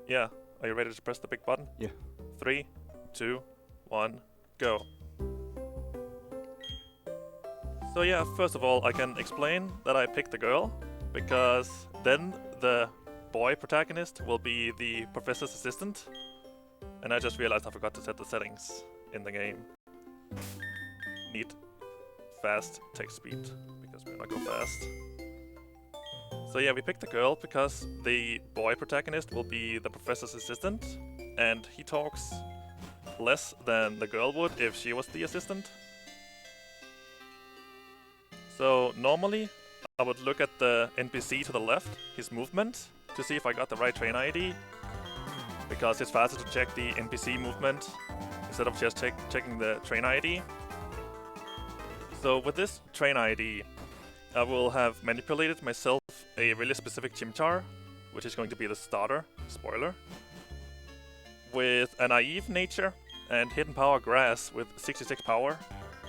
Yeah, are you ready to press the big button? Yeah. 3, 2, 1, go. So yeah, first of all, I can explain that I picked the girl, because then the boy protagonist will be the professor's assistant. And I just realized I forgot to set the settings in the game. Need fast text speed, because we're not go fast. So yeah, we picked the girl because the boy protagonist will be the professor's assistant, and he talks less than the girl would if she was the assistant. So normally, I would look at the NPC to the left, his movement, to see if I got the right train ID, because it's faster to check the NPC movement instead of just checking the train ID. So with this train ID, I will have manipulated myself a really specific Chimchar, which is going to be the starter, spoiler, with a naive nature and hidden power grass with 66 power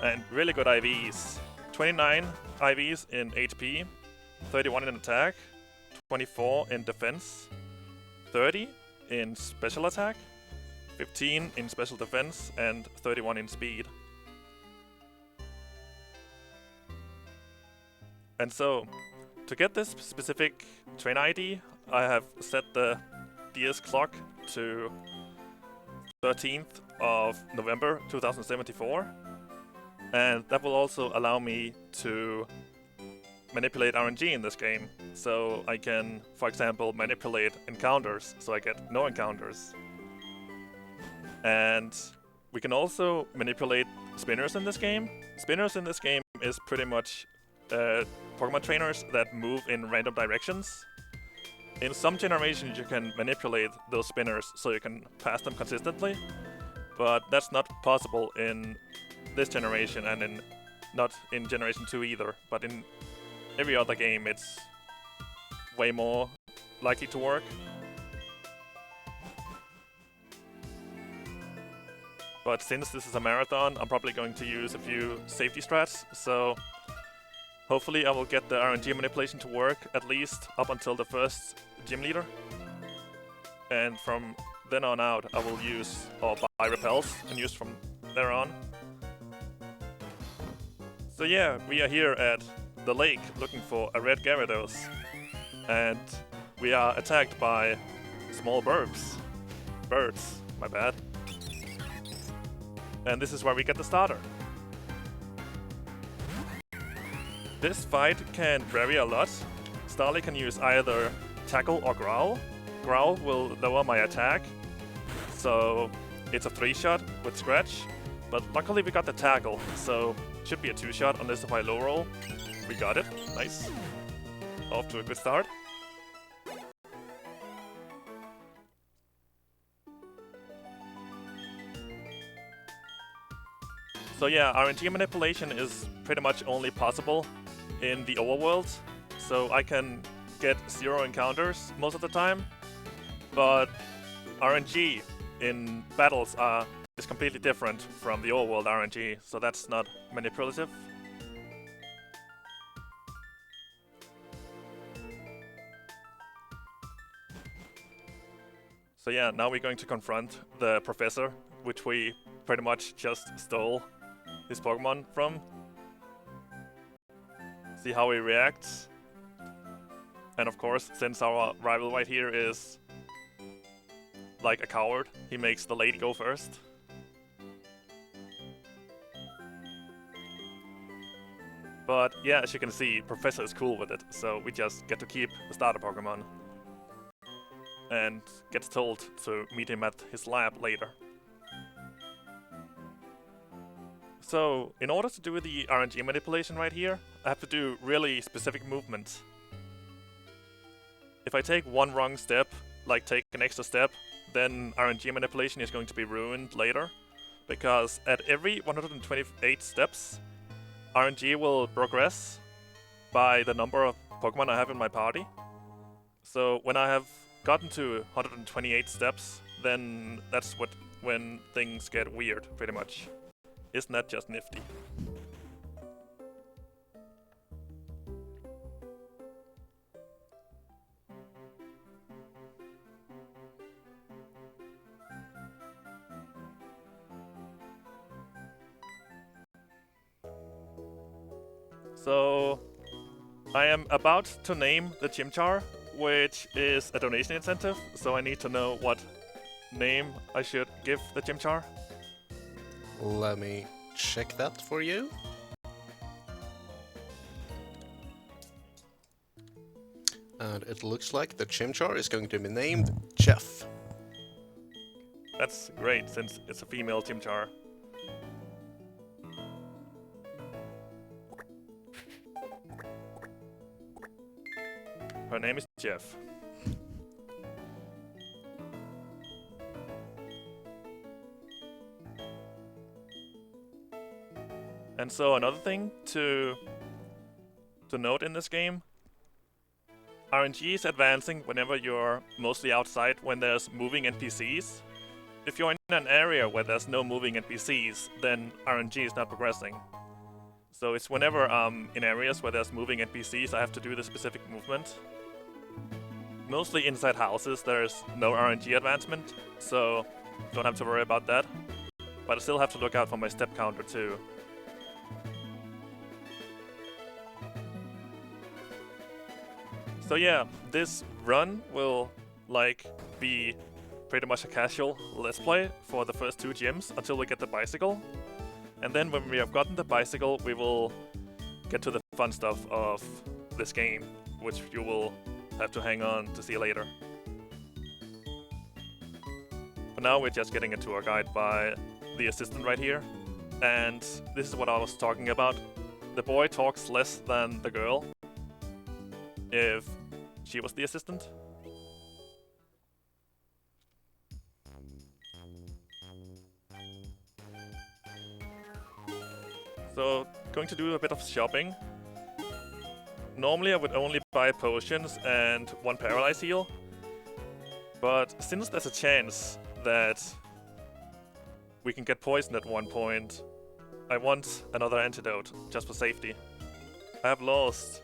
and really good IVs. 29 IVs in HP, 31 in attack, 24 in defense, 30 in special attack, 15 in special defense, and 31 in speed. And so, to get this specific train ID, I have set the DS clock to 13th of November 2074. And that will also allow me to manipulate RNG in this game. So I can, for example, manipulate encounters, so I get no encounters. And we can also manipulate spinners in this game. Spinners in this game is pretty much Pokemon trainers that move in random directions. In some generations you can manipulate those spinners so you can pass them consistently, but that's not possible in this generation and not in Generation 2 either, but in every other game it's way more likely to work. But since this is a marathon, I'm probably going to use a few safety strats, so hopefully I will get the RNG manipulation to work at least up until the first gym leader. And from then on out, I will use or buy repels and use from there on. So yeah, we are here at the lake looking for a red Gyarados. And we are attacked by small birds. Birds, my bad. And this is where we get the starter. This fight can vary a lot. Starly can use either Tackle or Growl. Growl will lower my attack, so it's a 3-shot with Scratch. But luckily we got the Tackle, so it should be a 2-shot unless if I low roll. We got it, nice. Off to a good start. So yeah, RNG manipulation is pretty much only possible in the overworld, so I can get 0 encounters most of the time, but RNG in battles is completely different from the overworld RNG, so that's not manipulative. So yeah, now we're going to confront the professor, which we pretty much just stole his Pokemon from. See how he reacts. And of course, since our rival right here is like a coward, he makes the lady go first. But yeah, as you can see, Professor is cool with it, so we just get to keep the starter Pokemon. And gets told to meet him at his lab later. So, in order to do the RNG manipulation right here, I have to do really specific movements. If I take one wrong step, like take an extra step, then RNG manipulation is going to be ruined later. Because at every 128 steps, RNG will progress by the number of Pokemon I have in my party. So when I have gotten to 128 steps, then that's when things get weird, pretty much. Isn't that just nifty? So I am about to name the Chimchar, which is a donation incentive, so I need to know what name I should give the Chimchar. Let me check that for you. And it looks like the Chimchar is going to be named Jeff. That's great, since it's a female Chimchar. Her name is Jeff. And so another thing to note in this game, RNG is advancing whenever you're mostly outside when there's moving NPCs. If you're in an area where there's no moving NPCs, then RNG is not progressing. So it's whenever in areas where there's moving NPCs I have to do the specific movement. Mostly inside houses there's no RNG advancement, so don't have to worry about that. But I still have to look out for my step counter too. So yeah, this run will be pretty much a casual let's play for the first 2 gyms until we get the bicycle. And then when we have gotten the bicycle, we will get to the fun stuff of this game, which you will have to hang on to see later. For now, we're just getting a tour guide by the assistant right here. And this is what I was talking about. The boy talks less than the girl if she was the assistant. So, going to do a bit of shopping. Normally I would only buy potions and 1 paralyze heal. But since there's a chance that we can get poisoned at one point, I want another antidote, just for safety. I have lost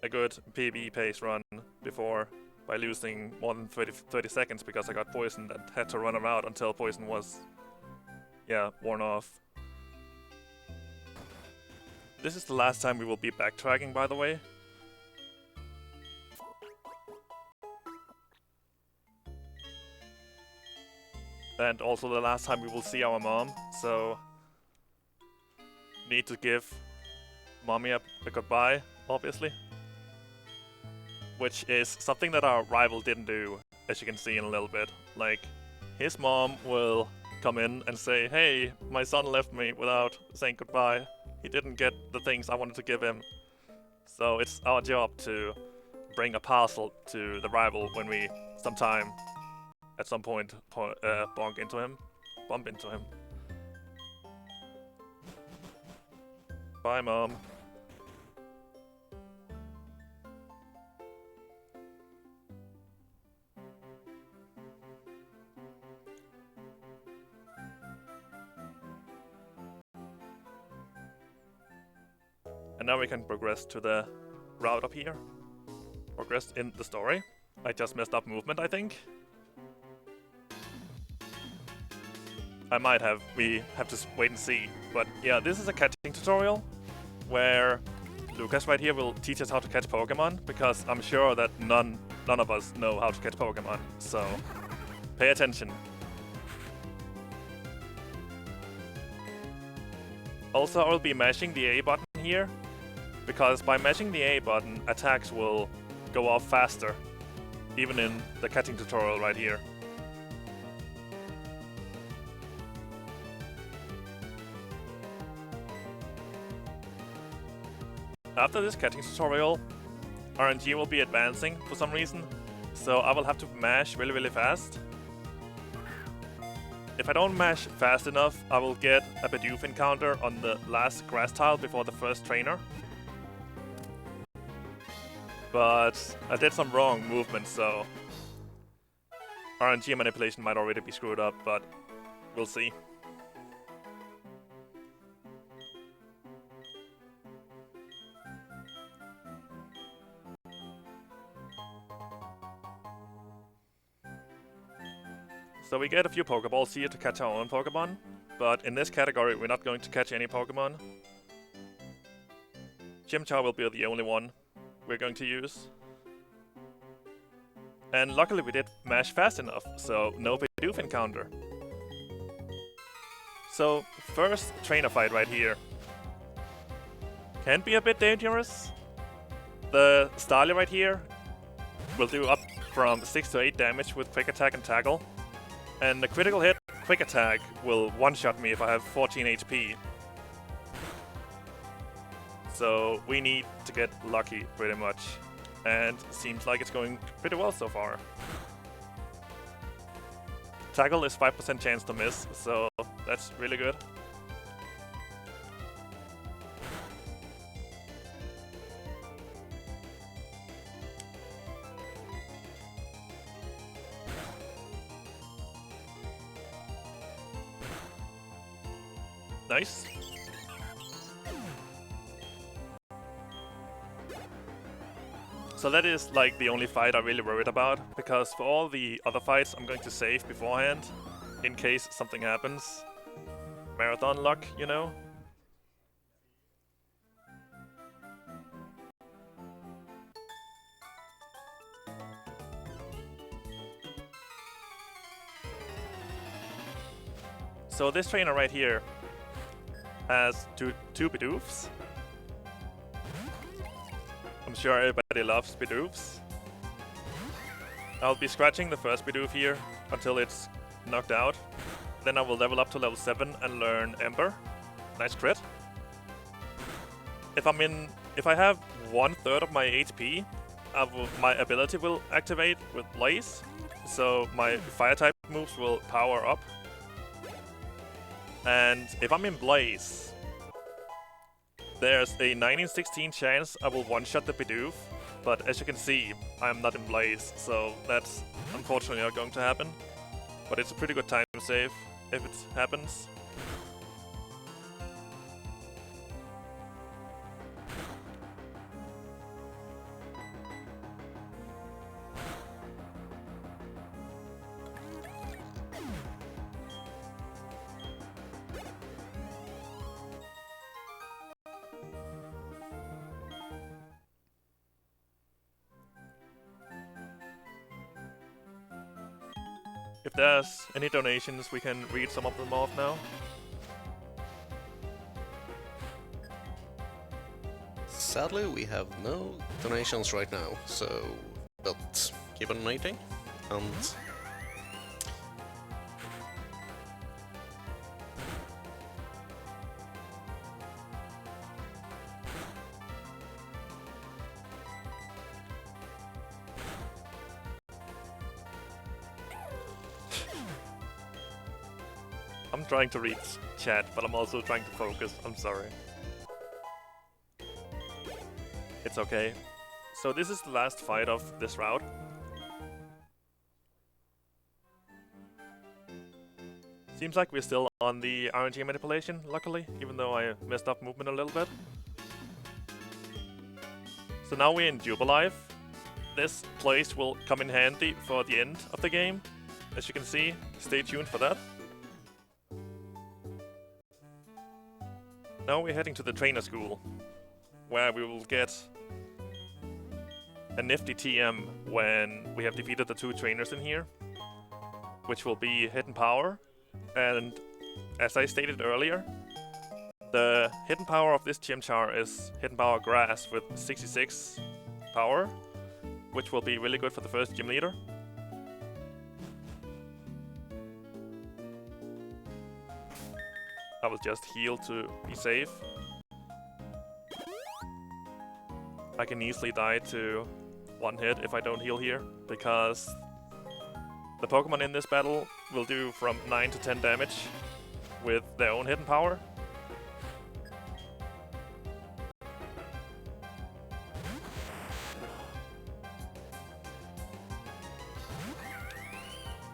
a good PvE pace run before by losing more than 30 seconds because I got poisoned and had to run around until poison was, worn off. This is the last time we will be backtracking, by the way. And also the last time we will see our mom, so need to give mommy a goodbye, obviously. Which is something that our rival didn't do, as you can see in a little bit. Like, his mom will come in and say, "Hey, my son left me without saying goodbye. He didn't get the things I wanted to give him." So it's our job to bring a parcel to the rival when we at some point bump into him. Bye, Mom. And now we can progress to the route up here. Progress in the story. I just messed up movement, I think. I might have. We have to wait and see. But yeah, this is a catching tutorial where Lucas right here will teach us how to catch Pokémon, because I'm sure that none of us know how to catch Pokémon. So pay attention. Also, I will be mashing the A button here, because by mashing the A button, attacks will go off faster, even in the catching tutorial right here. After this catching tutorial, RNG will be advancing for some reason, so I will have to mash really fast. If I don't mash fast enough, I will get a Bidoof encounter on the last grass tile before the first trainer. But I did some wrong movements, so RNG manipulation might already be screwed up, but we'll see. So we get a few Pokeballs here to catch our own Pokemon, but in this category we're not going to catch any Pokemon. Chimchar will be the only one we're going to use. And luckily we did mash fast enough, so no Bidoof encounter. So, first trainer fight right here. Can be a bit dangerous. The Starly right here will do up from 6 to 8 damage with Quick Attack and Tackle. And the critical hit, Quick Attack, will one-shot me if I have 14 HP. So we need to get lucky, pretty much. And seems like it's going pretty well so far. Tackle is 5% chance to miss, so that's really good. Nice. So that is like the only fight I'm really worried about, because for all the other fights I'm going to save beforehand, in case something happens. Marathon luck, you know? So this trainer right here has two Bidoofs. I'm sure everybody loves Bidoofs. I'll be scratching the first Bidoof here until it's knocked out. Then I will level up to level 7 and learn Ember. Nice crit. If I have 1/3 of my HP, my ability will activate with Blaze. So my fire type moves will power up. And if I'm in Blaze, there's a 9 in 16 chance I will one-shot the Bidoof, but as you can see, I'm not in Blaze, so that's unfortunately not going to happen. But it's a pretty good time save if it happens. If there's any donations, we can read some of them off now. Sadly, we have no donations right now, so but keep on donating and I'm trying to read chat, but I'm also trying to focus. I'm sorry. It's okay. So this is the last fight of this route. Seems like we're still on the Rng Manipulation, luckily, even though I messed up movement a little bit. So now we're in Jubilife. This place will come in handy for the end of the game. As you can see, stay tuned for that. Now we're heading to the trainer school, where we will get a nifty TM when we have defeated the 2 trainers in here, which will be Hidden Power. And as I stated earlier, the hidden power of this Chimchar is Hidden Power Grass with 66 power, which will be really good for the first gym leader. I will just heal to be safe. I can easily die to 1 hit if I don't heal here, because the Pokemon in this battle will do from 9 to 10 damage with their own hidden power.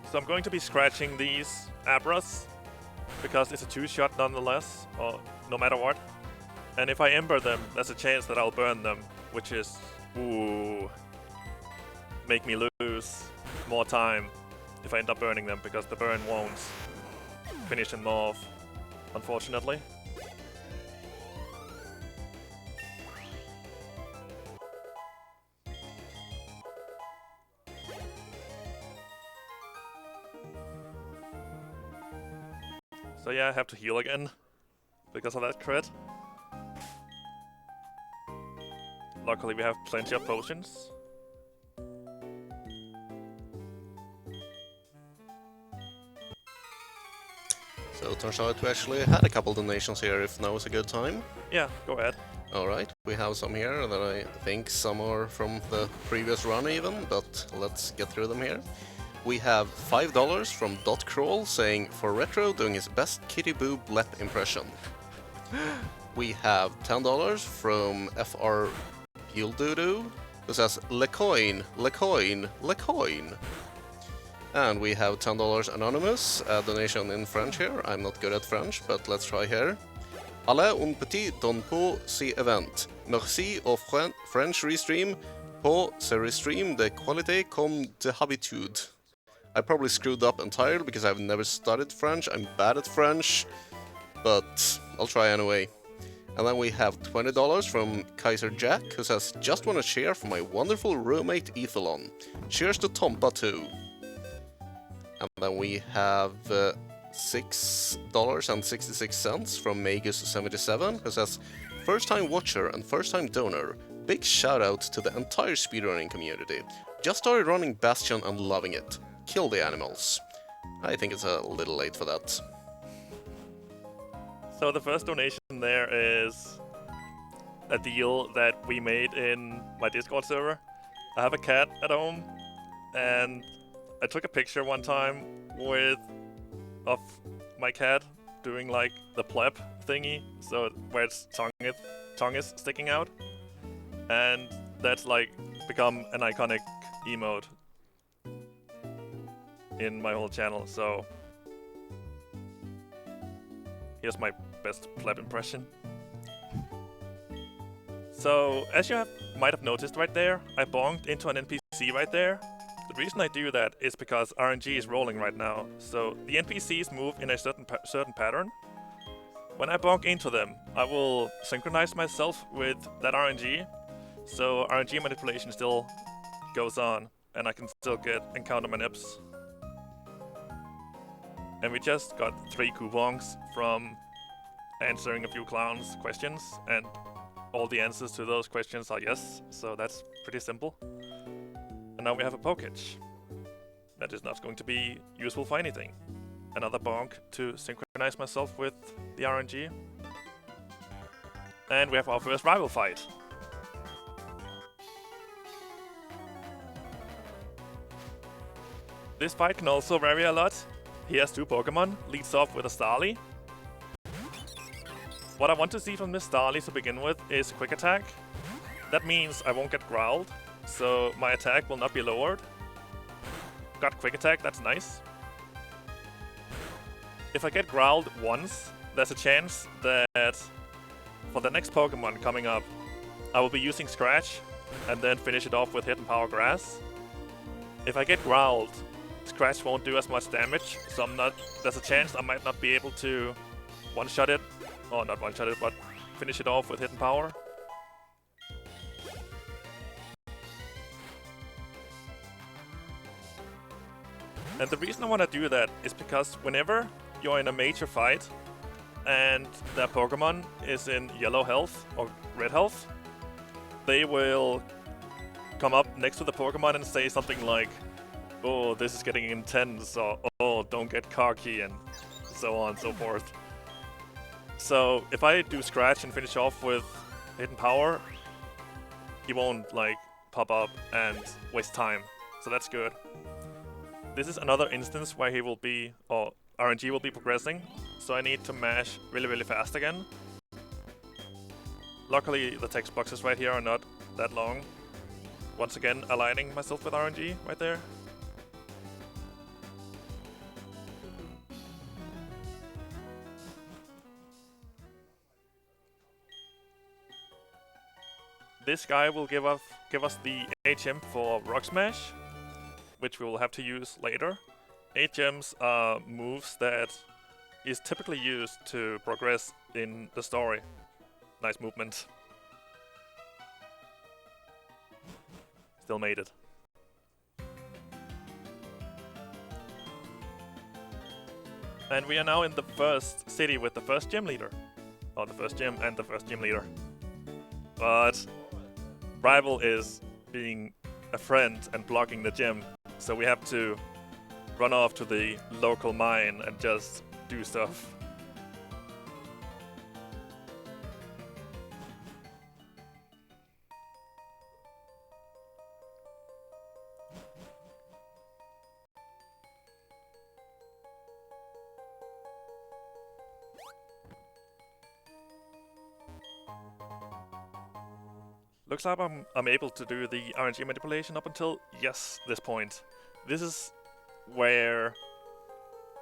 So I'm going to be scratching these Abras, because it's a 2-shot nonetheless, or no matter what. And if I Ember them, there's a chance that I'll burn them, which is, ooh, make me lose more time if I end up burning them, because the burn won't finish them off, unfortunately. So yeah, I have to heal again because of that crit. Luckily we have plenty of potions. So it turns out we actually had a couple donations here, if now is a good time. Yeah, go ahead. Alright, we have some here that I think some are from the previous run even, but let's get through them here. We have $5 from Dotcrawl saying, for Retro doing his best Kitty Boob Lep impression. We have $10 from FR Buildoodoo, who says, Le coin, le coin, le coin. And we have $10 anonymous, a donation in French here. I'm not good at French, but let's try here. Alle un petit don pour ce event. Merci au French restream pour ce restream de qualité comme de habitude. I probably screwed up entirely because I've never studied French. I'm bad at French, but I'll try anyway. And then we have $20 from Kaiser Jack, who says, just want to cheer for my wonderful roommate Ethelon. Cheers to Tompa too. And then we have $6.66 from Magus77, who says, first time watcher and first time donor. Big shout out to the entire speedrunning community. Just started running Bastion and loving it. Kill the animals. I think it's a little late for that. So the first donation there is a deal that we made in my Discord server. I have a cat at home, and I took a picture one time of my cat doing like the pleb thingy, so where its tongue is sticking out, and that's like become an iconic emote in my whole channel. So here's my best pleb impression. So as you might have noticed right there, I bonked into an NPC right there. The reason I do that is because RNG is rolling right now, so the NPCs move in a certain pattern. When I bonk into them, I will synchronize myself with that RNG, so RNG manipulation still goes on, and I can still encounter my nips. And we just got 3 coupons from answering a few clowns' questions, and all the answers to those questions are yes, so that's pretty simple. And now we have a Poketch. That is not going to be useful for anything. Another bonk to synchronize myself with the RNG. And we have our first rival fight. This fight can also vary a lot. He has 2 Pokemon, leads off with a Starly. What I want to see from this Starly to begin with is Quick Attack. That means I won't get growled, so my attack will not be lowered. Got Quick Attack, that's nice. If I get growled once, there's a chance that for the next Pokemon coming up, I will be using Scratch and then finish it off with Hidden Power Grass. If I get growled, Scratch won't do as much damage, so there's a chance I might not be able to one-shot it, or not one-shot it, but finish it off with Hidden Power. And the reason I want to do that is because whenever you're in a major fight and that Pokemon is in yellow health or red health, they will come up next to the Pokemon and say something like, oh, this is getting intense, or oh, don't get cocky, and so on and so forth. So if I do Scratch and finish off with Hidden Power, he won't like pop up and waste time, so that's good. This is another instance where he will be, or RNG will be progressing, so I need to mash really, really fast again. Luckily, the text boxes right here are not that long. Once again, aligning myself with RNG right there. This guy will give us the HM for Rock Smash, which we will have to use later. HMs are moves that is typically used to progress in the story. Nice movement. Still made it. And we are now in the first city with the first gym leader. Or the first gym and the first gym leader. But Rival is being a friend and blocking the gym. So we have to run off to the local mine and just do stuff. Looks like I'm able to do the Rng manipulation up until, yes, this point. This is where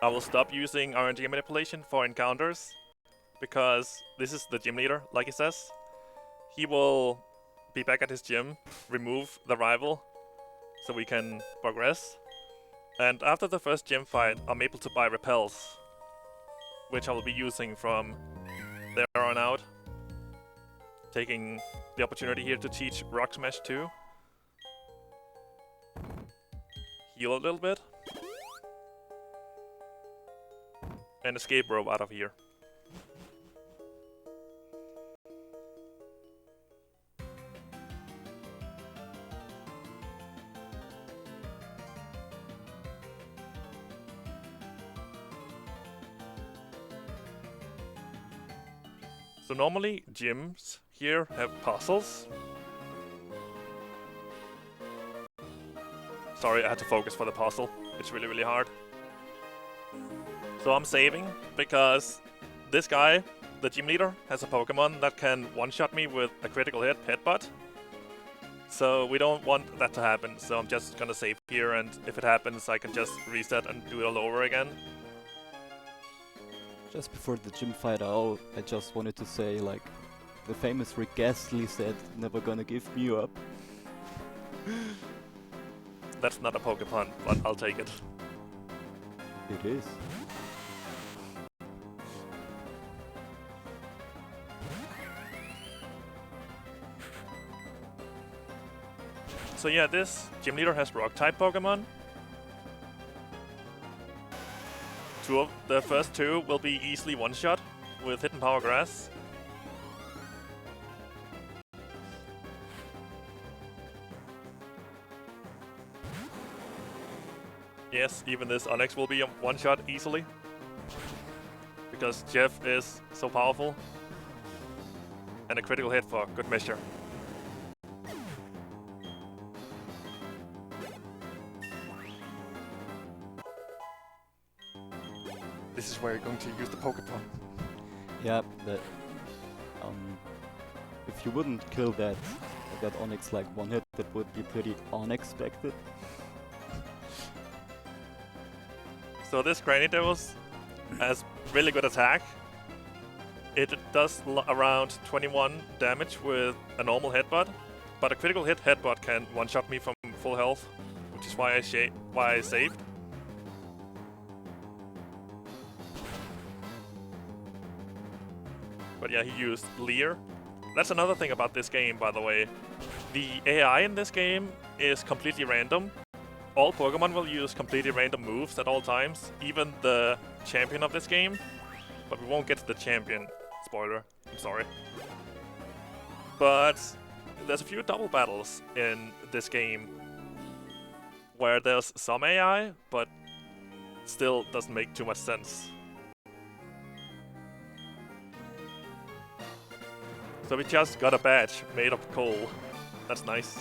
I will stop using Rng manipulation for encounters, because this is the gym leader, like he says. He will be back at his gym, remove the rival, so we can progress. And after the first gym fight, I'm able to buy repels, which I will be using from there on out. Taking the opportunity here to teach Rock Smash too. Heal a little bit. And escape rope out of here. So normally gyms here have puzzles. Sorry, I had to focus for the puzzle. It's really, really hard. So I'm saving because this guy, the gym leader, has a Pokemon that can one-shot me with a critical hit, Headbutt. So we don't want that to happen. So I'm just gonna save here, and if it happens, I can just reset and do it all over again. Just before the gym fight out, I just wanted to say, like, the famous Rick Astley said, "Never gonna give me up." That's not a Pokemon, but I'll take it. It is. So yeah, this gym leader has Rock-type Pokemon. The first two will be easily one-shot with Hidden Power Grass. Yes, even this Onix will be a one-shot easily. Because Jeff is so powerful. And a critical hit for good measure. This is where you're going to use the Pokemon. Yeah, that. If you wouldn't kill that Onix like one hit, that would be pretty unexpected. So this Granny Devils has really good attack. It does around 21 damage with a normal headbutt, but a critical hit headbutt can one-shot me from full health, which is why I saved. But yeah, he used Leer. That's another thing about this game, by the way. The AI in this game is completely random. All Pokemon will use completely random moves at all times, even the champion of this game. But we won't get to the champion. Spoiler, I'm sorry. But there's a few double battles in this game where there's some AI, but still doesn't make too much sense. So we just got a badge made of coal. That's nice.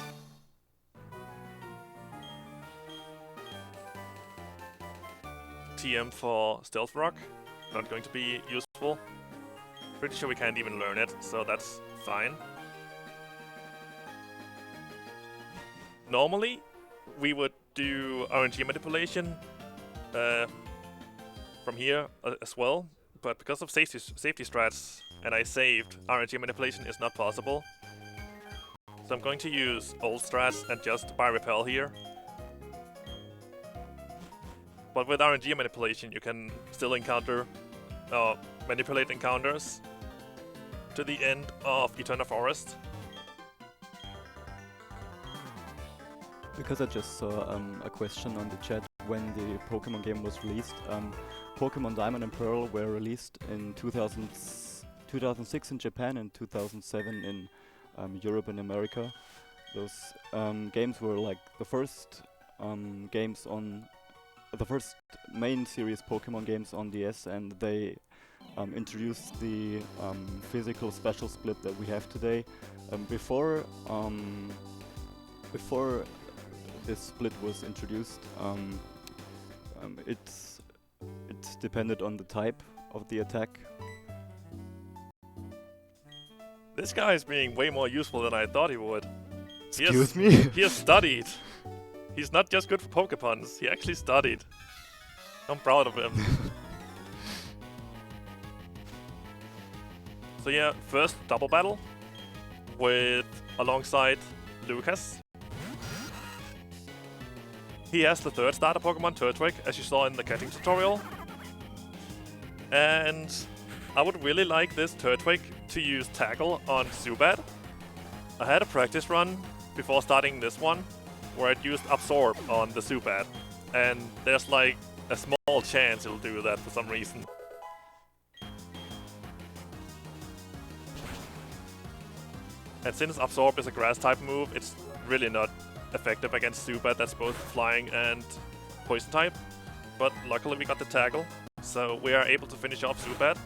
TM for Stealth Rock. Not going to be useful. Pretty sure we can't even learn it, so that's fine. Normally, we would do Rng manipulation from here as well, but because of safety strats, and I saved, Rng manipulation is not possible. So I'm going to use old strats and just buy repel here. But with Rng manipulation, you can still manipulate encounters to the end of Eternal Forest. Because I just saw a question on the chat when the Pokemon game was released. Pokemon Diamond and Pearl were released in 2006 in Japan and 2007 in Europe and America. Those games were like the first games on the first main series Pokemon games on DS, and they introduced the physical special split that we have today. Before this split was introduced, it depended on the type of the attack. This guy is being way more useful than I thought he would. Excuse me? He has studied. He's not just good for Pokepuns, he actually studied. I'm proud of him. So yeah, first double battle with alongside Lucas. He has the third starter Pokemon, Turtwig, as you saw in the catching tutorial. And I would really like this Turtwig to use Tackle on Zubat. I had a practice run before starting this one, where I'd used Absorb on the Zubat. And there's like a small chance it'll do that for some reason. And since Absorb is a grass type move, it's really not effective against Zubat that's both flying and poison type. But luckily we got the Tackle, so we are able to finish off Zubat.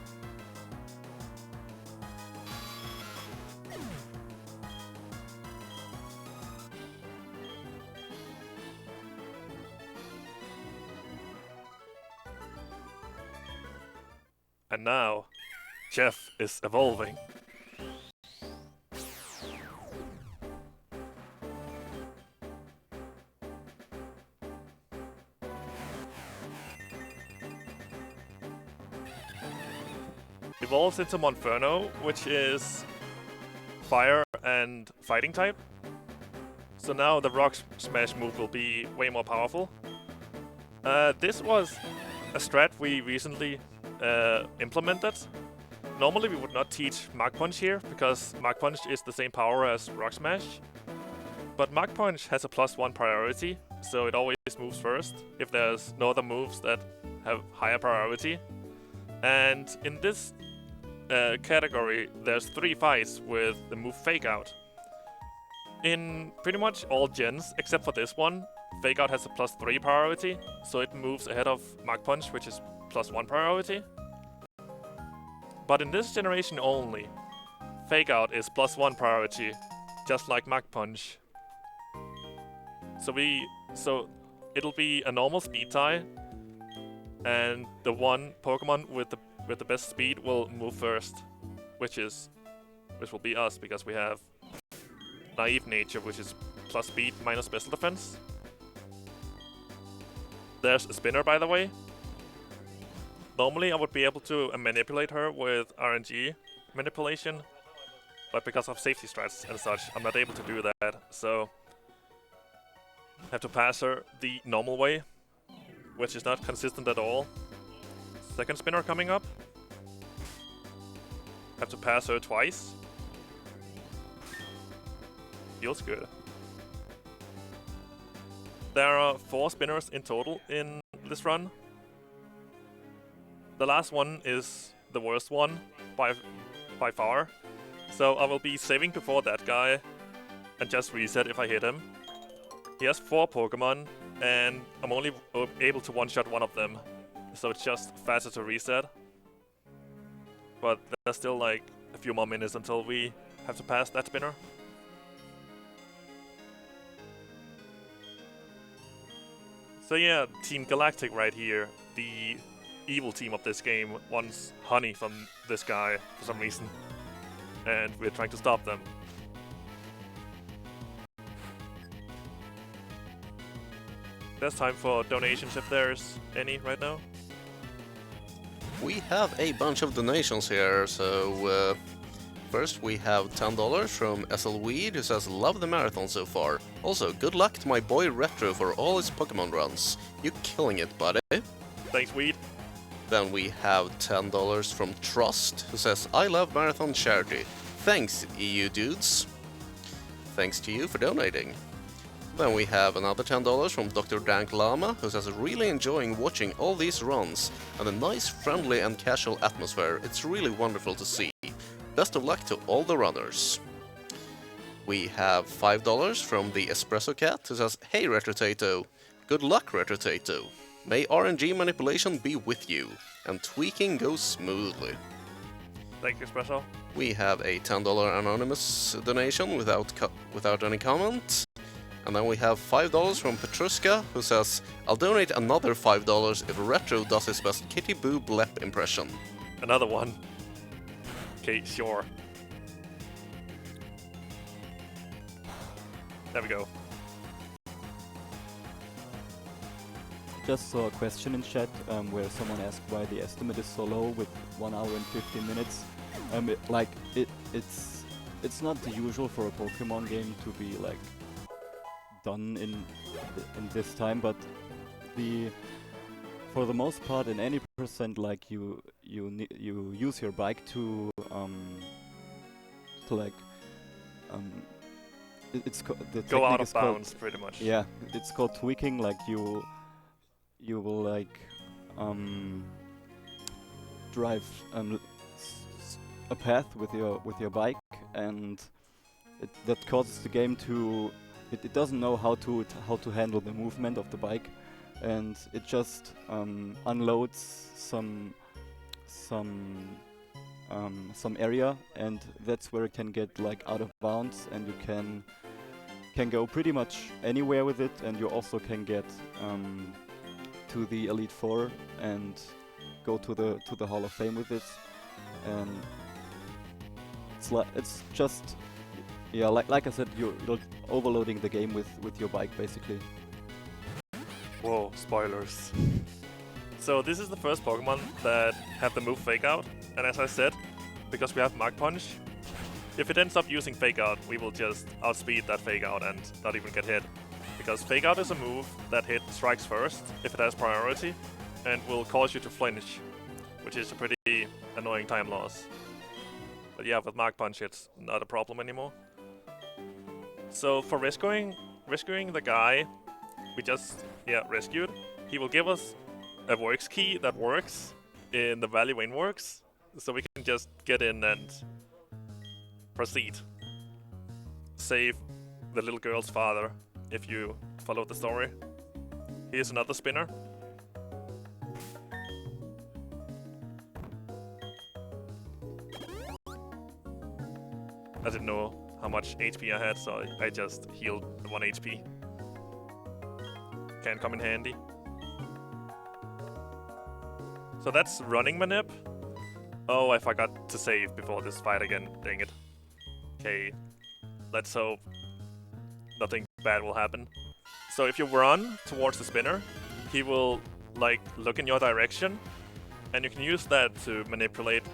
And now, Jeff is evolving. Evolves into Monferno, which is fire and fighting type. So now the Rock Smash move will be way more powerful. This was a strat we recently implemented. Normally we would not teach Mach Punch here, because Mach Punch is the same power as Rock Smash. But Mach Punch has a +1 priority, so it always moves first if there's no other moves that have higher priority. And in this category, there's 3 fights with the move Fake Out. In pretty much all gens, except for this one, Fake Out has a +3 priority, so it moves ahead of Mach Punch, which is +1 priority. But in this generation only, Fake Out is +1 priority, just like Mach Punch. So it'll be a normal speed tie, and the one Pokemon with the best speed will move first, which will be us, because we have Naive Nature, which is plus speed minus special defense. There's a Spinner, by the way. Normally I would be able to manipulate her with RNG Manipulation, but because of safety strats and such, I'm not able to do that, so I have to pass her the normal way, which is not consistent at all. Second Spinner coming up. Have to pass her twice. Feels good. There are 4 spinners in total in this run. The last one is the worst one by far, so I will be saving before that guy and just reset if I hit him. He has 4 Pokemon, and I'm only able to one-shot one of them, so it's just faster to reset. But there's still like a few more minutes until we have to pass that spinner. So yeah, Team Galactic right here, the evil team of this game, wants honey from this guy for some reason, and we're trying to stop them. There's time for donations if there's any right now. We have a bunch of donations here, so first we have $10 from SL Weed, who says, "Love the marathon so far. Also, good luck to my boy Retro for all his Pokemon runs. You killing it, buddy." Thanks, Weed. Then we have $10 from Trust, who says, "I love marathon charity. Thanks, EU dudes." Thanks to you for donating. Then we have another $10 from Dr. Dank Lama, who says really enjoying watching all these runs and a nice, friendly and casual atmosphere. It's really wonderful to see. Best of luck to all the runners. We have $5 from the Espresso Cat, who says, hey Retrotato, good luck Retrotato. May Rng Manipulation be with you, and tweaking goes smoothly. Thank you, Espresso. We have a $10 anonymous donation without any comment. And then we have $5 from Petruska, who says, I'll donate another $5 if Retro does his best Kitty Boo Blep impression. Another one. Okay, sure. There we go. Just saw a question in chat where someone asked why the estimate is so low with 1 hour and 15 minutes. It's not the usual for a Pokemon game to be like done in this time, but for the most part in any percent, like you use your bike to like the Go out technique of is called, bounds, pretty much. yeah, it's called tweaking. Like you will like drive a path with your bike, and that causes the game to it doesn't know how to handle the movement of the bike, and it just unloads some area, and that's where it can get like out of bounds, and you can go pretty much anywhere with it, and you also can get to the Elite Four and go to the Hall of Fame with it, and it's just yeah, like I said, you're overloading the game with your bike basically. Whoa, spoilers. So this is the first Pokemon that have the move Fake Out, and as I said, because we have Mach Punch, if it ends up using Fake Out, we will just outspeed that Fake Out and not even get hit. Because Fake Out is a move that strikes first if it has priority, and will cause you to flinch, which is a pretty annoying time loss. But yeah, with Mach Punch it's not a problem anymore. So for rescuing the guy we just rescued, he will give us a works key that works in the Valley Wayne Works, so we can just get in and proceed. Save the little girl's father, if you follow the story. Here's another spinner. I didn't know how much HP I had, so I just healed 1 HP. Can come in handy. So that's Rng Manip. Oh, I forgot to save before this fight again, dang it. Okay, let's hope nothing bad will happen. So if you run towards the spinner, he will like look in your direction, and you can use that to manipulate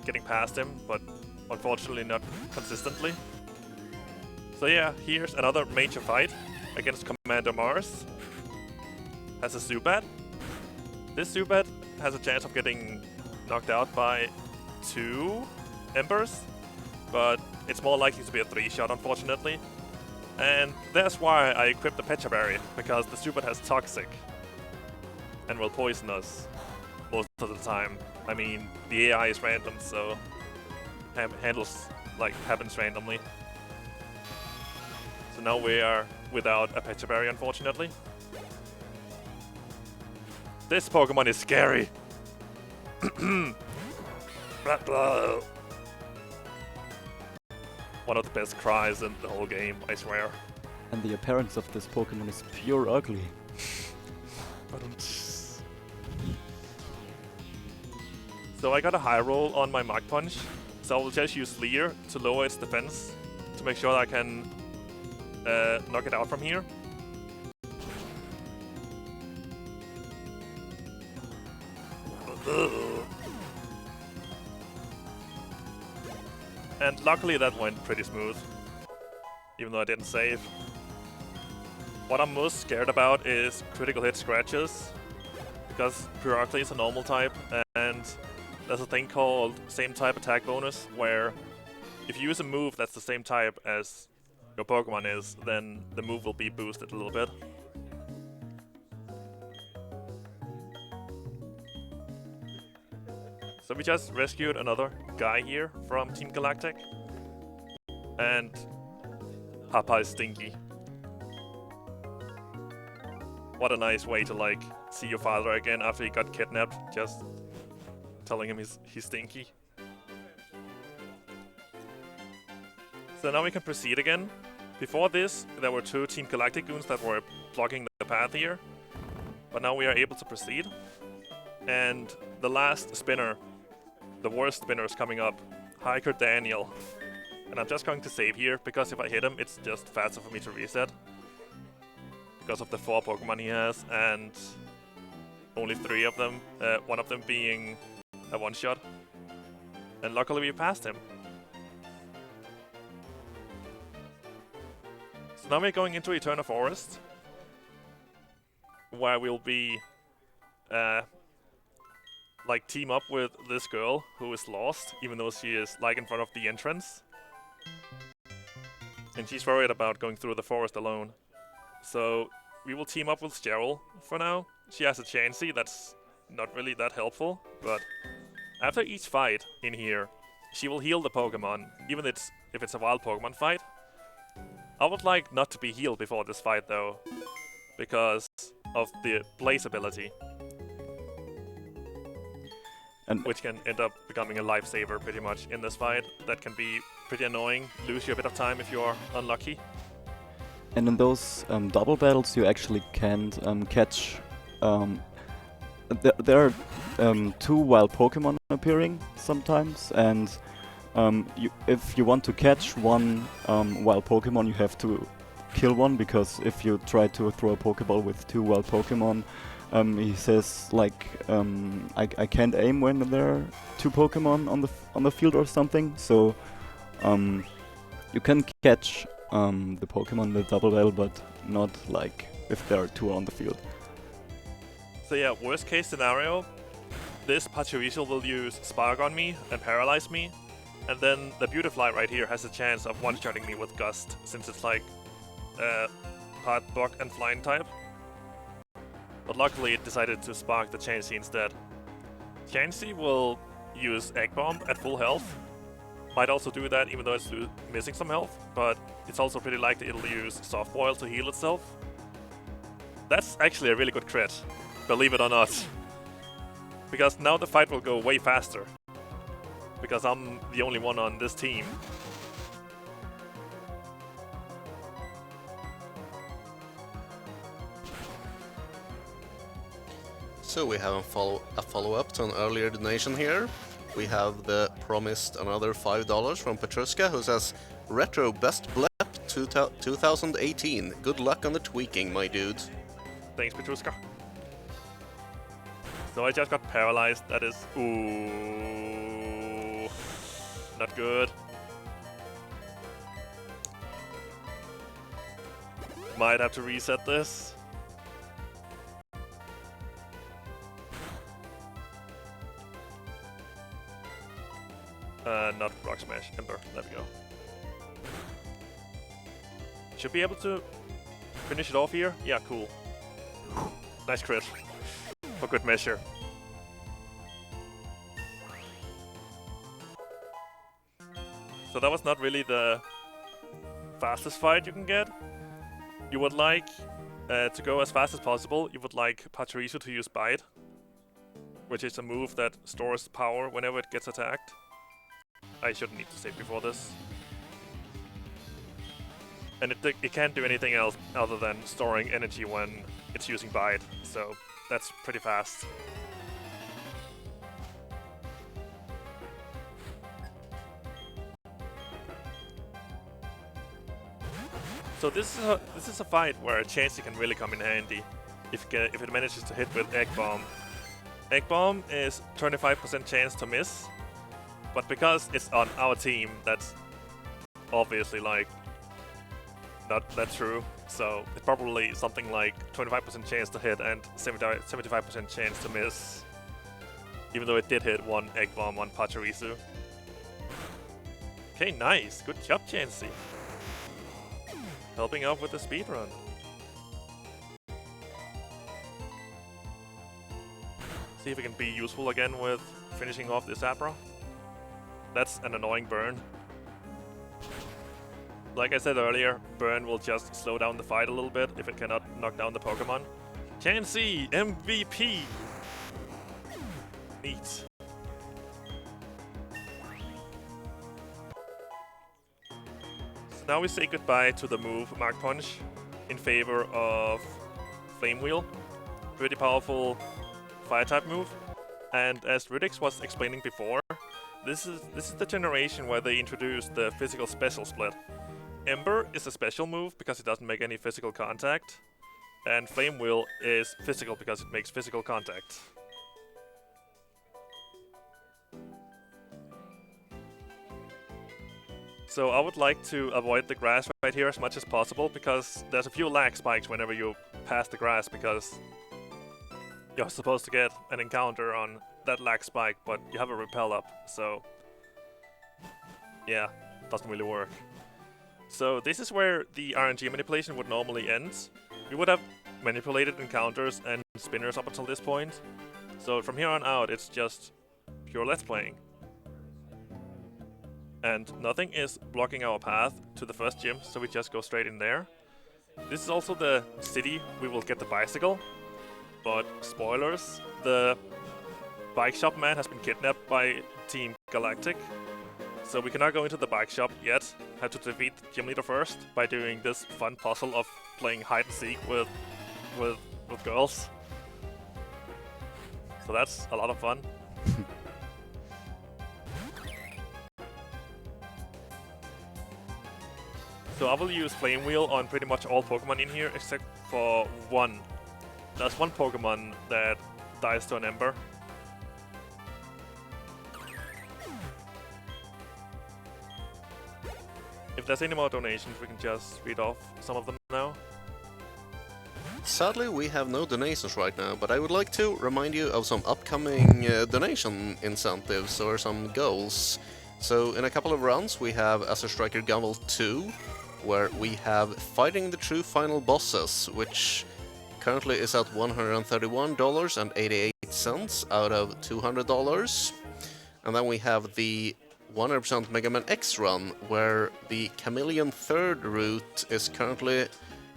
getting past him, but unfortunately not consistently. So yeah, here's another major fight against Commander Mars. Has a Zubat. This Zubat has a chance of getting knocked out by 2 Embers, but it's more likely to be a 3-shot, unfortunately. And that's why I equipped the Pecha Berry, because the Zubat has Toxic and will poison us most of the time. I mean, the AI is random, so happens randomly. So now we are without a Pecha Berry, unfortunately. This Pokemon is scary. One of the best cries in the whole game, I swear. And the appearance of this Pokemon is pure ugly. So I got a high roll on my Mach Punch, so I will just use Leer to lower its defense to make sure that I can knock it out from here. And luckily that went pretty smooth, even though I didn't save. What I'm most scared about is critical hit scratches, because Pyroxene is a normal type, and there's a thing called same type attack bonus, where if you use a move that's the same type as your Pokemon is, then the move will be boosted a little bit. So we just rescued another guy here from Team Galactic. And Papa is stinky. What a nice way to, like, see your father again after he got kidnapped. Just telling him he's stinky. So now we can proceed again. Before this, there were 2 Team Galactic goons that were blocking the path here. But now we are able to proceed. And the last spinner, the worst spinner, is coming up. Hiker Daniel. And I'm just going to save here, because if I hit him, it's just faster for me to reset. Because of the 4 Pokemon he has, and only 3 of them, one of them being a one-shot. And luckily we passed him. So now we're going into Eterna Forest, where we'll be like team up with this girl who is lost, even though she is like in front of the entrance. And she's worried about going through the forest alone. So we will team up with Cheryl for now. She has a Chansey that's not really that helpful, but after each fight in here, she will heal the Pokemon, even if it's a wild Pokemon fight. I would like not to be healed before this fight though, because of the Blaze ability. And which can end up becoming a lifesaver pretty much in this fight. That can be pretty annoying, lose you a bit of time if you are unlucky. And in those double battles you actually can't catch... there are 2 wild Pokemon appearing sometimes, and if you want to catch one wild Pokemon, you have to kill one, because if you try to throw a Pokeball with 2 wild Pokemon, he says like I can't aim when there are 2 Pokemon on the field or something. So you can catch the Pokemon in the double battle, but not like if there are 2 on the field. So yeah, worst case scenario, this Pachirisu will use Spark on me and paralyze me, and then the Beautifly right here has a chance of one-shotting me with Gust, since it's like part Bug and Flying type. But luckily it decided to spark the Chansey instead. Chansey will use Egg Bomb at full health. Might also do that even though it's missing some health, but it's also pretty likely it'll use Soft Boil to heal itself. That's actually a really good crit, believe it or not. Because now the fight will go way faster. Because I'm the only one on this team. So we have a follow-up to an earlier donation here. We have the promised another $5 from Petruska, who says, Retro Best Blep 2018. Good luck on the tweaking, my dude. Thanks, Petruska. So I just got paralyzed. That is... ooh... not good. Might have to reset this. Not Rock Smash, Ember. There we go. Should be able to finish it off here. Yeah, cool. Nice crit. For good measure. So that was not really the fastest fight you can get. You would like to go as fast as possible. You would like Pachirisu to use Bite, which is a move that stores power whenever it gets attacked. I shouldn't need to save before this. And it can't do anything else other than storing energy when it's using Bite, so that's pretty fast. So this is a fight where a Chansey can really come in handy if it manages to hit with Egg Bomb. Egg Bomb is 25% chance to miss, but because it's on our team, that's obviously like not that true. So it's probably something like 25% chance to hit and 75% chance to miss, even though it did hit one Egg Bomb on Pachirisu. Okay, nice. Good job, Chansey. helping out with the speedrun. See if we can be useful again with finishing off this Abra. That's an annoying burn. Like I said earlier, burn will just slow down the fight a little bit if it cannot knock down the Pokemon. Can see MVP! Neat. So now we say goodbye to the move Mark Punch in favor of Flame Wheel. Pretty powerful fire type move. And as Ridix was explaining before, this is the generation where they introduced the physical special split. Ember is a special move because it doesn't make any physical contact, and Flame Wheel is physical because it makes physical contact. So I would like to avoid the grass right here as much as possible because there's a few lag spikes whenever you pass the grass because you're supposed to get an encounter on that lag spike, but you have a repel up, so yeah, doesn't really work. So this is where the RNG manipulation would normally end. We would have manipulated encounters and spinners up until this point. So from here on out, it's just pure Let's Playing. And nothing is blocking our path to the first gym, so we just go straight in there. This is also the city we will get the bicycle. But spoilers, the bike shop man has been kidnapped by Team Galactic. So we cannot go into the bike shop yet. Have to defeat the gym leader first by doing this fun puzzle of playing hide and seek with girls. So that's a lot of fun. So I will use Flame Wheel on pretty much all Pokemon in here except for one. There's one Pokemon that dies to an Ember. If there's any more donations, we can just read off some of them now. Sadly, we have no donations right now, but I would like to remind you of some upcoming donation incentives or some goals. So in a couple of rounds we have Azure Striker Gumball 2, where we have Fighting the True Final Bosses, which currently is at $131.88 out of $200. And then we have the 100% Mega Man X run, where the Chameleon third route is currently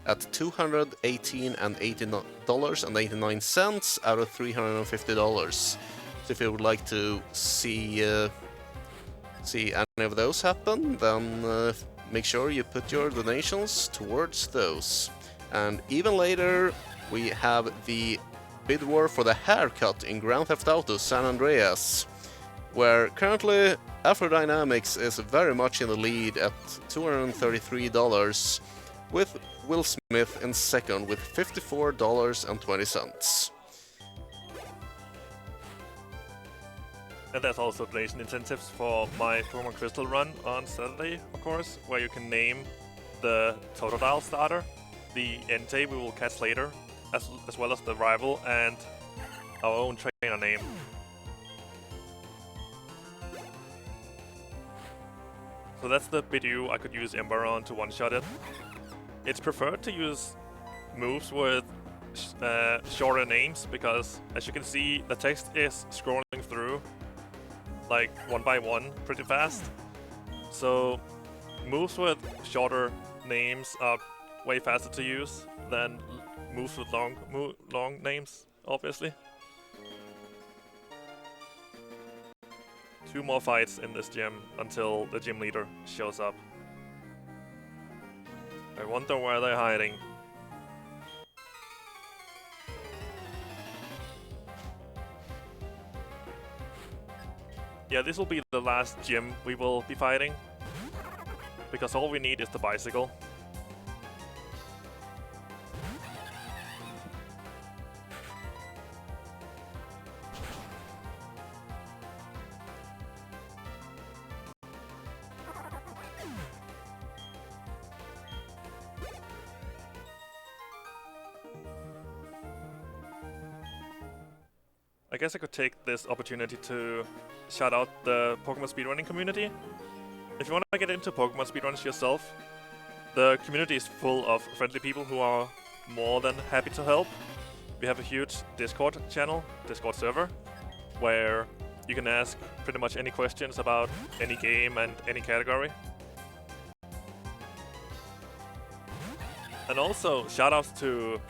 at $218.89 out of $350. So if you would like to see any of those happen, then make sure you put your donations towards those. And even later, we have the bid war for the haircut in Grand Theft Auto San Andreas, where currently Afrodynamics is very much in the lead at $233, with Will Smith in second with $54.20. And there's also donation incentives for my Pokemon Crystal run on Saturday, of course, where you can name the Totodile starter, the Entei we will catch later, as well as the rival and our own trainer name. So that's the Bidoof I could use Ember on to one-shot it. It's preferred to use moves with shorter names because, as you can see, the text is scrolling through like one by one pretty fast. So moves with shorter names are way faster to use than moves with long names, obviously. 2 more fights in this gym until the gym leader shows up. I wonder where they're hiding. Yeah, this will be the last gym we will be fighting, because all we need is the bicycle. I guess I could take this opportunity to shout out the Pokemon speedrunning community. If you want to get into Pokemon speedruns yourself, The community is full of friendly people who are more than happy to help. We have a huge Discord channel, Discord server, where you can ask pretty much any questions about any game and any category. And also, shoutouts to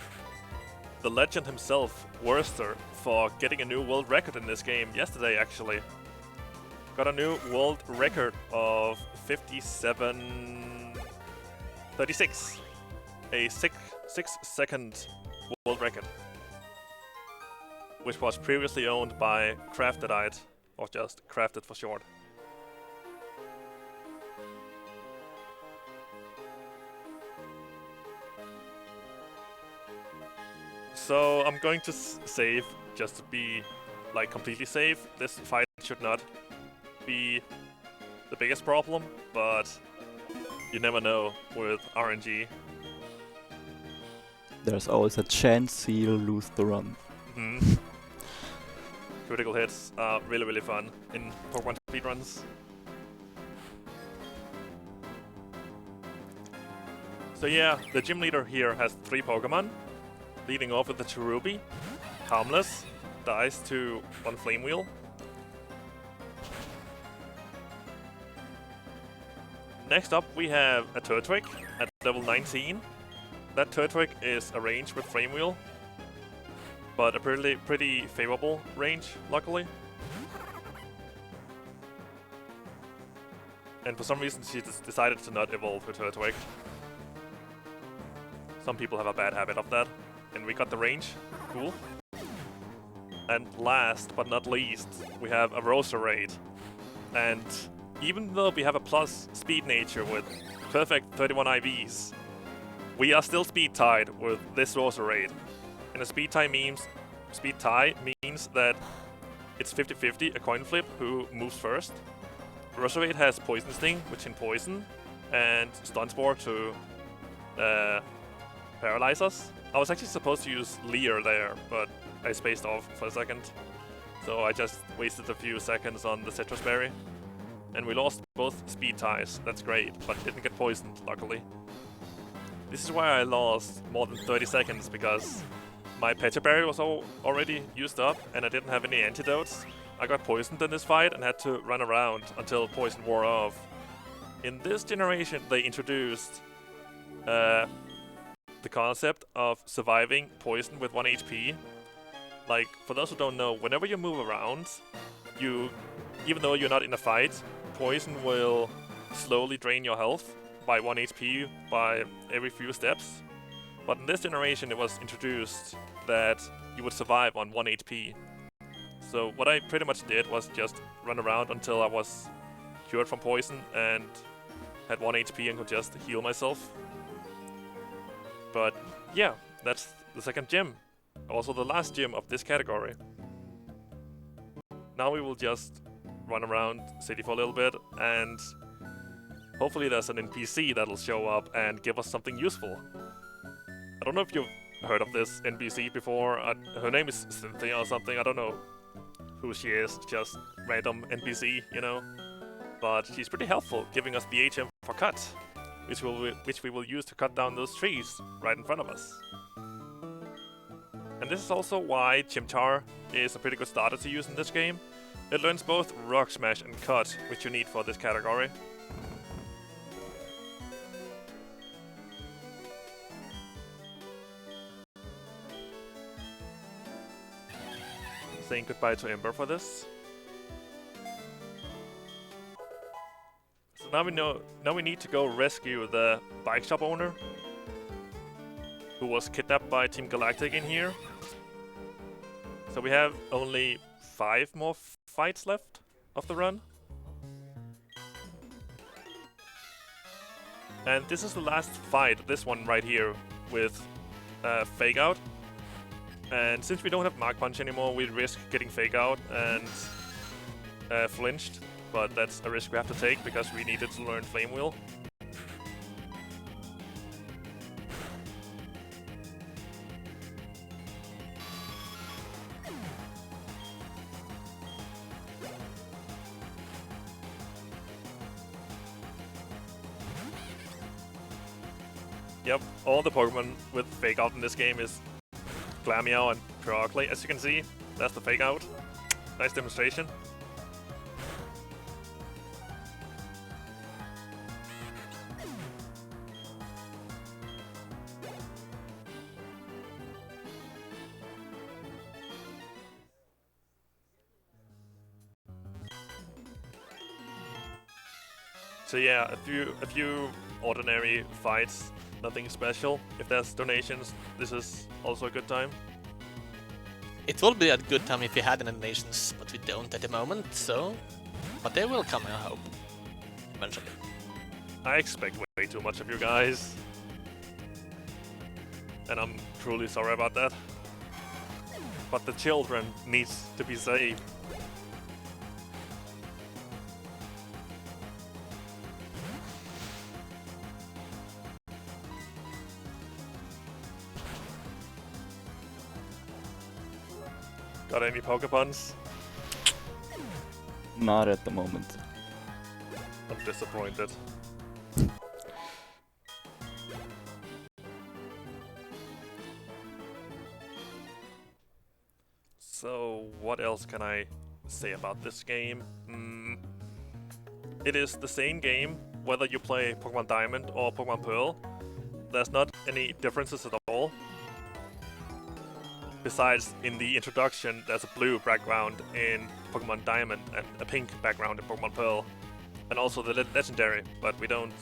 the legend himself, Worster, for getting a new world record in this game yesterday, actually. Got a new world record of 57.36. A 6-second world record. Which was previously owned by Craftedite, or just Crafted for short. So I'm going to save just to be like completely safe. This fight should not be the biggest problem, but you never know with RNG. There's always a chance he'll lose the run. Mm-hmm. Critical hits are really, really fun in Pokémon speedruns. So yeah, the gym leader here has 3 Pokémon. Leading off with the Cherubi, harmless, dies to 1 Flame Wheel. Next up we have a Turtwig at level 19. That Turtwig is arranged with Flame Wheel, but a pretty favorable range, luckily. And for some reason she decided to not evolve with Turtwig. Some people have a bad habit of that. And we got the range. Cool. And last but not least, we have a Roserade. And even though we have a plus speed nature with perfect 31 IVs, we are still speed tied with this Roserade. And a speed tie means that it's 50-50, a coin flip, who moves first. Roserade has Poison Sting, which can poison, and Stun Spore to paralyze us. I was actually supposed to use Leer there, but I spaced off for a second. So I just wasted a few seconds on the Citrus Berry. And we lost both speed ties, that's great, but didn't get poisoned, luckily. This is why I lost more than 30 seconds, because my Pecha Berry was already used up and I didn't have any antidotes. I got poisoned in this fight and had to run around until poison wore off. In this generation they introduced the concept of surviving poison with 1 HP. Like, for those who don't know, whenever you move around, even though you're not in a fight, poison will slowly drain your health by 1 HP by every few steps. But in this generation it was introduced that you would survive on 1 HP. So what I pretty much did was just run around until I was cured from poison and had 1 HP and could just heal myself. But yeah, that's the second gym. Also the last gym of this category. Now we will just run around city for a little bit and hopefully there's an NPC that'll show up and give us something useful. I don't know if you've heard of this NPC before. Her name is Cynthia or something, I don't know who she is, just random NPC, you know. But she's pretty helpful, giving us the HM for cut. Which we will use to cut down those trees right in front of us. And this is also why Chimchar is a pretty good starter to use in this game. It learns both Rock Smash and Cut, which you need for this category. Saying goodbye to Ember for this. Now we need to go rescue the bike shop owner who was kidnapped by Team Galactic in here. So we have only 5 more fights left of the run. And this is the last fight, this one right here, with Fake Out. And since we don't have Mark Punch anymore, we risk getting Fake Out and flinched. But that's a risk we have to take because we needed to learn Flame Wheel. Yep, all the Pokemon with fake out in this game is Glameow and Pyrocle, as you can see. That's the fake out. Nice demonstration. So yeah, a few ordinary fights, nothing special. If there's donations, this is also a good time. It will be a good time if we had any donations, but we don't at the moment, so... But they will come, I hope. Eventually. I expect way too much of you guys. And I'm truly sorry about that. But the children needs to be saved. Got any Pokepuns? Not at the moment. I'm disappointed. So, what else can I say about this game? It is the same game, whether you play Pokemon Diamond or Pokemon Pearl. There's not any differences at all. Besides, in the introduction, there's a blue background in Pokemon Diamond and a pink background in Pokemon Pearl. And also the legendary, but we don't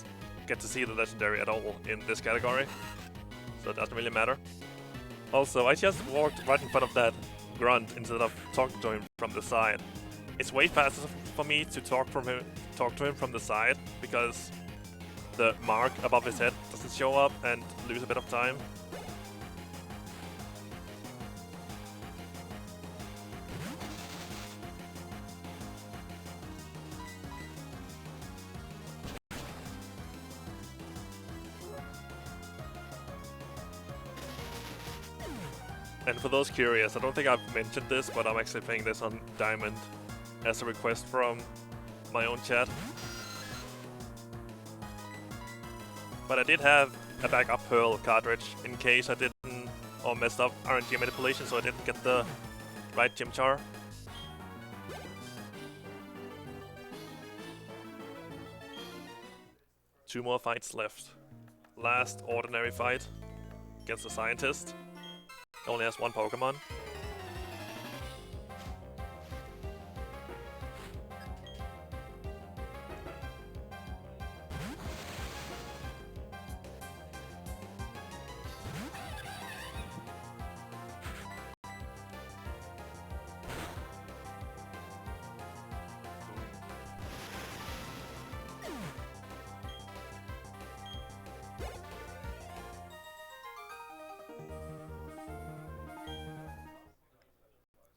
get to see the legendary at all in this category. So it doesn't really matter. Also, I just walked right in front of that grunt instead of talking to him from the side. It's way faster for me to talk to him from the side, because the mark above his head doesn't show up and lose a bit of time. And for those curious, I don't think I've mentioned this, but I'm actually playing this on Diamond as a request from my own chat. But I did have a backup Pearl cartridge in case I didn't, or messed up Rng Manipulation, so I didn't get the right Chimchar. Two more fights left. Last ordinary fight against the scientist. Only has one Pokemon.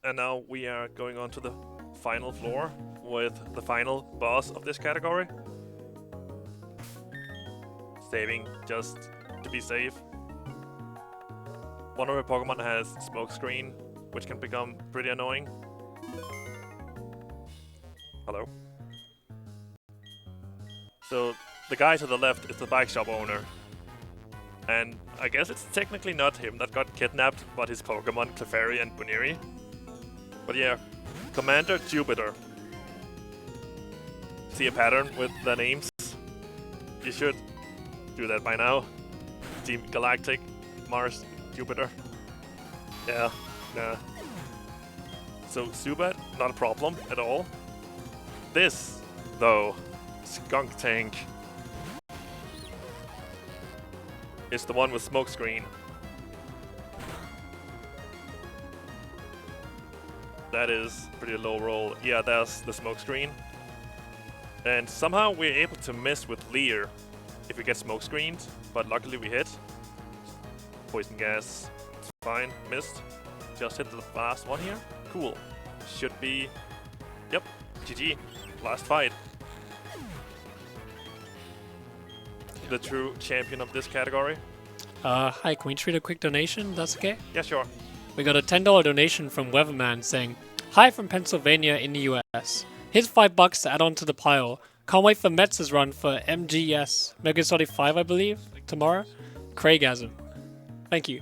And now we are going on to the final floor with the final boss of this category. Saving just to be safe. One of our Pokemon has Smokescreen, which can become pretty annoying. Hello. So the guy to the left is the bike shop owner. And I guess it's technically not him that got kidnapped, but his Pokemon Clefairy and Buniri. But yeah, Commander Jupiter. See a pattern with the names? You should do that by now. Team Galactic, Mars, Jupiter. Yeah. So Zubat, not a problem at all. This, though, Skunk Tank, is the one with Smokescreen. That is pretty low roll. Yeah, there's the Smokescreen. And somehow we're able to miss with Leer if we get Smokescreened, but luckily we hit. Poison Gas, it's fine, missed. Just hit the last one here. Cool. Should be... Yep, GG. Last fight. The true champion of this category. Hi, can we treat a quick donation? That's okay? Yeah, sure. We got a $10 donation from Weatherman saying, "Hi from Pennsylvania in the US. Here's $5 to add on to the pile. Can't wait for Metz's run for MGS, Mega Solid 5, I believe, tomorrow. Craigasm. Thank you.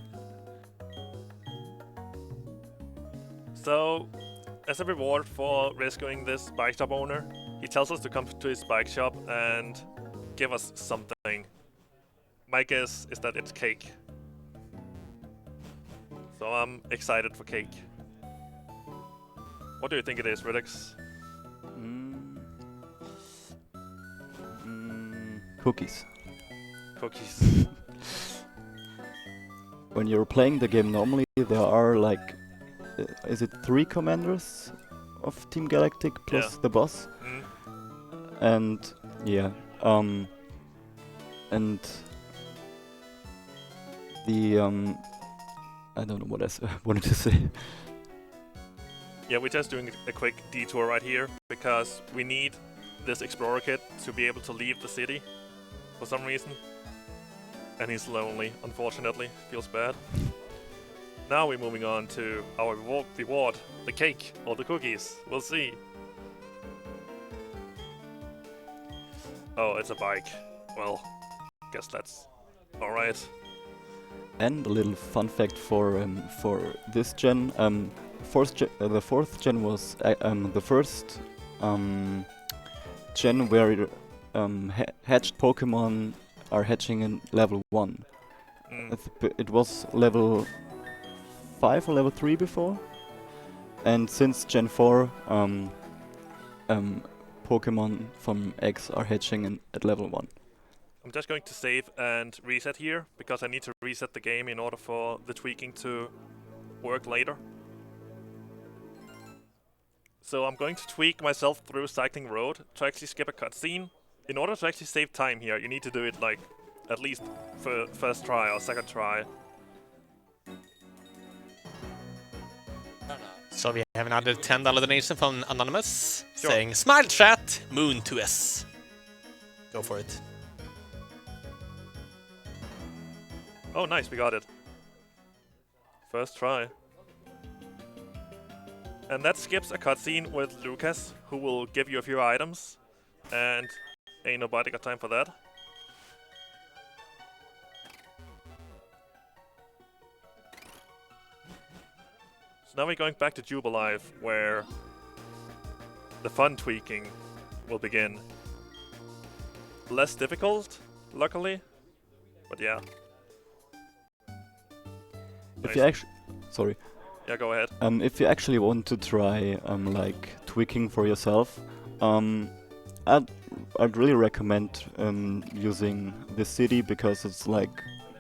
So, as a reward for rescuing this bike shop owner, he tells us to come to his bike shop and give us something. My guess is that it's cake. So I'm excited for cake. What do you think it is, Ridix? Cookies. Cookies. When you're playing the game normally, there are like, is it 3 commanders of Team Galactic plus the boss? Mm. And yeah, and the I don't know what I wanted to say. Yeah, we're just doing a quick detour right here because we need this explorer kit to be able to leave the city for some reason. And he's lonely, unfortunately. Feels bad. Now we're moving on to our reward, the cake or the cookies. We'll see. Oh, it's a bike. Well, guess that's alright. And a little fun fact for this gen, the 4th gen was the first gen where hatched Pokemon are hatching in level 1. Mm. It was level 5 or level 3 before, and since Gen 4, Pokemon from X are hatching at level 1. I'm just going to save and reset here because I need to reset the game in order for the tweaking to work later. So I'm going to tweak myself through Cycling Road to actually skip a cutscene. In order to actually save time here, you need to do it like at least for first try or second try. So we have another $10 donation from Anonymous Sure. saying, "Smile chat, moon to S." Go for it. Oh, nice, we got it. First try. And that skips a cutscene with Lucas, who will give you a few items. And ain't nobody got time for that. So now we're going back to Jubilife, where the fun tweaking will begin. Less difficult, luckily. But yeah. If you actually, sorry. Yeah, go ahead. If you actually want to try like tweaking for yourself, I'd really recommend using this city because it's like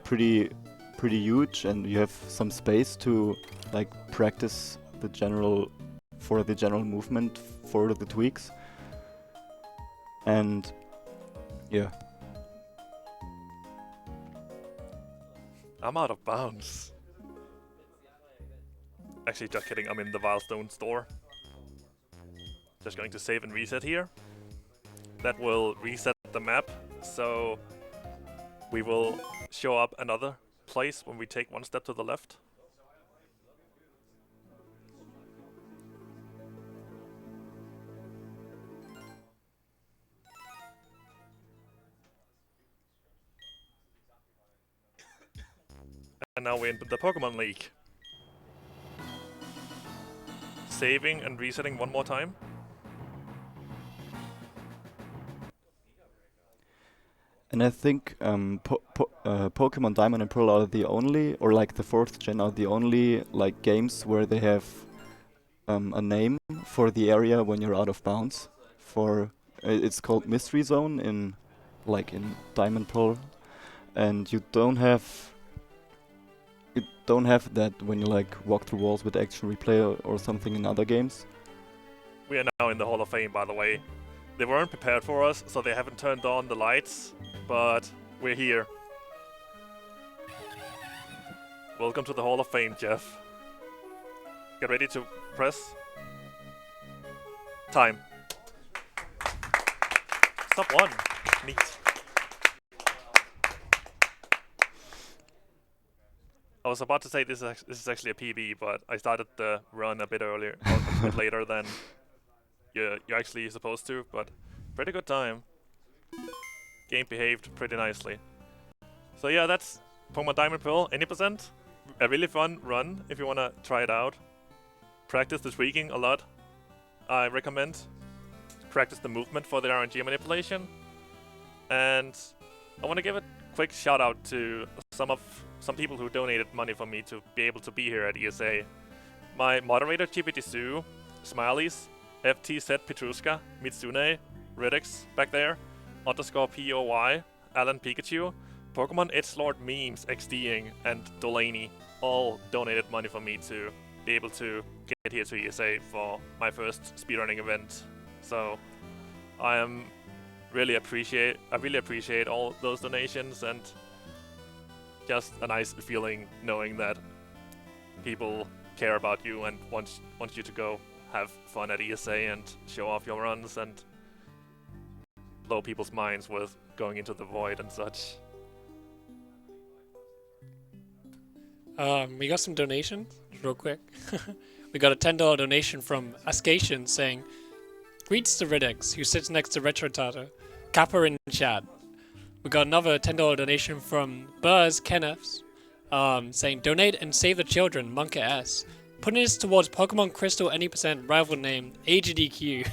pretty huge and you have some space to like practice the general movement for the tweaks. And yeah. I'm out of bounds. Actually, just kidding, I'm in the Vilestone store. Just going to save and reset here. That will reset the map, so we will show up another place when we take one step to the left. And now we're in the Pokemon League. Saving and resetting one more time. And I think Pokemon Diamond and Pearl are the only, or like the 4th gen are the only like games where they have a name for the area when you're out of bounds. It's called Mystery Zone in Diamond Pearl, and you don't have that when you like walk through walls with Action Replay or something in other games. We are now in the Hall of Fame, by the way. They weren't prepared for us, so they haven't turned on the lights, but we're here. Welcome to the Hall of Fame, Jeff. Get ready to press. Time. Stop 1. Neat. I was about to say this is actually a PB, but I started the run a bit earlier, or a bit later than you're actually supposed to, but pretty good time. Game behaved pretty nicely. So yeah, that's Pokemon Diamond Pearl, any percent. A really fun run if you wanna try it out. Practice the tweaking a lot. I recommend practice the movement for the RNG manipulation. And I want to give a quick shout out to some people who donated money for me to be able to be here at ESA. My moderator GPT Sue, Smileys, FTZ Petruska, Mitsune, Redix back there, _POY, Alan Pikachu, Pokemon Edgelord Memes XDing, and Delaney all donated money for me to be able to get here to ESA for my first speedrunning event. So I really appreciate all those donations, and just a nice feeling knowing that people care about you and want you to go have fun at ESA and show off your runs and blow people's minds with going into the void and such. We got some donations, real quick. We got a $10 donation from Ascation saying, "Greets to Ridix, who sits next to Retrotato. Kappa in chat." We got another $10 donation from Buzz Kenneths, saying, "Donate and save the children, Monka S. Putting this towards Pokemon Crystal any percent rival name AGDQ."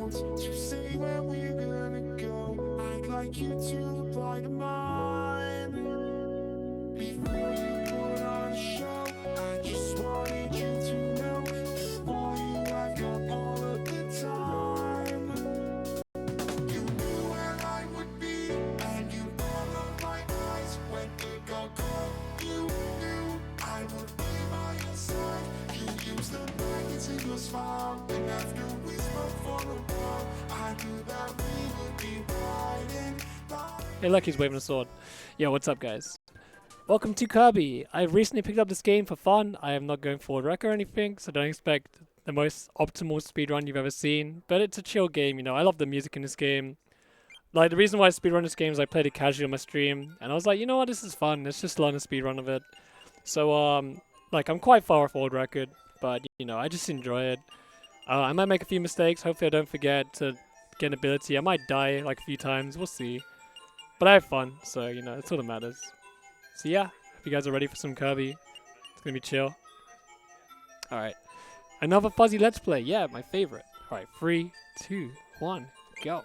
notes to say where we're gonna go. I'd like you to reply to mine. Before you put on a show, I just wanted you to know, for you I've got all of the time. You knew where I would be, and you followed my eyes when it got cold. You knew I would be by your side. You used the maggots in your smile, and after we spoke for a while, I knew that we would be riding. Hey, look, he's waving a sword. Yo, what's up, guys? Welcome to Kirby. I've recently picked up this game for fun. I am not going for a wreck or anything, so don't expect the most optimal speedrun you've ever seen. But it's a chill game, you know. I love the music in this game. Like, the reason why I speedrun this game is I played it casually on my stream, and I was like, you know what, this is fun. Let's just learn a speedrun of it. So, like, I'm quite far off old record, but, you know, I just enjoy it. I might make a few mistakes. Hopefully I don't forget to get an ability. I might die, like, a few times. We'll see. But I have fun, so, you know, that's all that matters. So, yeah, if you guys are ready for some Kirby, it's gonna be chill. Alright. Another Fuzzy Let's Play. Yeah, my favorite. Alright, 3, 2, 1, go.